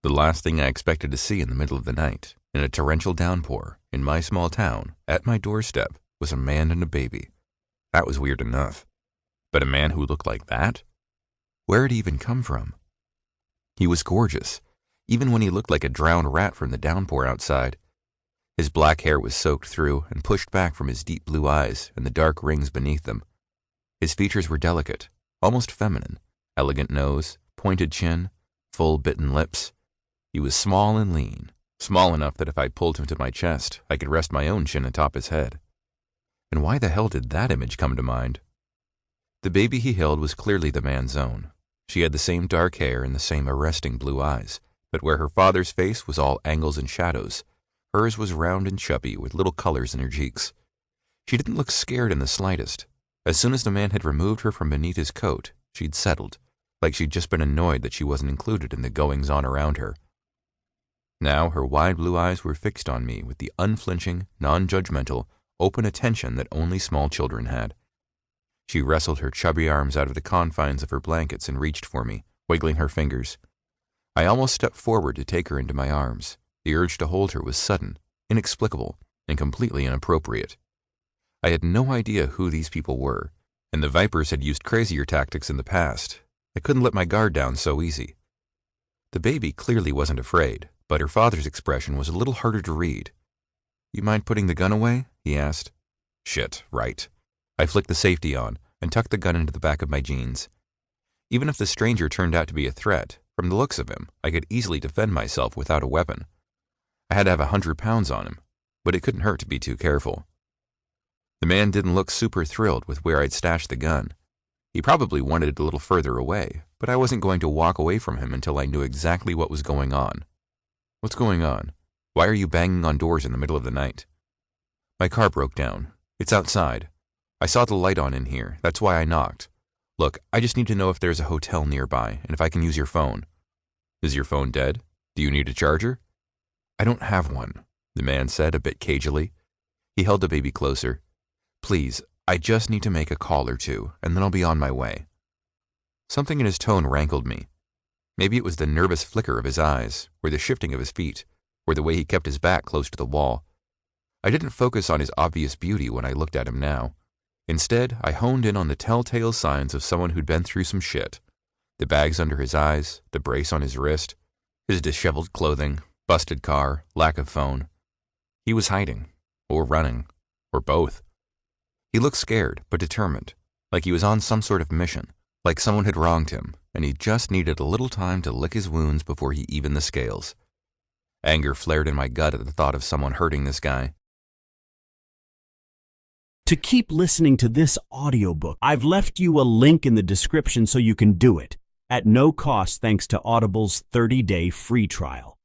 The last thing I expected to see in the middle of the night, in a torrential downpour, in my small town, at my doorstep, was a man and a baby. That was weird enough. But a man who looked like that? Where had he even come from? He was gorgeous, even when he looked like a drowned rat from the downpour outside. His black hair was soaked through and pushed back from his deep blue eyes and the dark rings beneath them. His features were delicate, almost feminine, elegant nose, pointed chin, full bitten lips. He was small and lean, small enough that if I pulled him to my chest, I could rest my own chin atop his head. And why the hell did that image come to mind? The baby he held was clearly the man's own. She had the same dark hair and the same arresting blue eyes, but where her father's face was all angles and shadows, hers was round and chubby with little colors in her cheeks. She didn't look scared in the slightest. As soon as the man had removed her from beneath his coat, she'd settled, like she'd just been annoyed that she wasn't included in the goings-on around her. Now her wide blue eyes were fixed on me with the unflinching, non-judgmental, open attention that only small children had. She wrestled her chubby arms out of the confines of her blankets and reached for me, wiggling her fingers. I almost stepped forward to take her into my arms. The urge to hold her was sudden, inexplicable, and completely inappropriate. I had no idea who these people were, and the Vipers had used crazier tactics in the past. I couldn't let my guard down so easy. The baby clearly wasn't afraid, but her father's expression was a little harder to read. "You mind putting the gun away?" he asked. Shit, right. I flicked the safety on and tucked the gun into the back of my jeans. Even if the stranger turned out to be a threat, from the looks of him, I could easily defend myself without a weapon. I had to have 100 pounds on him, but it couldn't hurt to be too careful. The man didn't look super thrilled with where I'd stashed the gun. He probably wanted it a little further away, but I wasn't going to walk away from him until I knew exactly what was going on. "What's going on? Why are you banging on doors in the middle of the night?" "My car broke down. It's outside. I saw the light on in here, that's why I knocked. Look, I just need to know if there's a hotel nearby and if I can use your phone." "Is your phone dead? Do you need a charger?" "I don't have one," the man said a bit cagily. He held the baby closer. "Please, I just need to make a call or two, and then I'll be on my way." Something in his tone rankled me. Maybe it was the nervous flicker of his eyes, or the shifting of his feet, or the way he kept his back close to the wall. I didn't focus on his obvious beauty when I looked at him now. Instead, I honed in on the telltale signs of someone who'd been through some shit. The bags under his eyes, the brace on his wrist, his disheveled clothing, busted car, lack of phone. He was hiding, or running, or both. He looked scared, but determined, like he was on some sort of mission, like someone had wronged him, and he just needed a little time to lick his wounds before he evened the scales. Anger flared in my gut at the thought of someone hurting this guy. To keep listening to this audiobook, I've left you a link in the description so you can do it, at no cost thanks to Audible's 30-day free trial.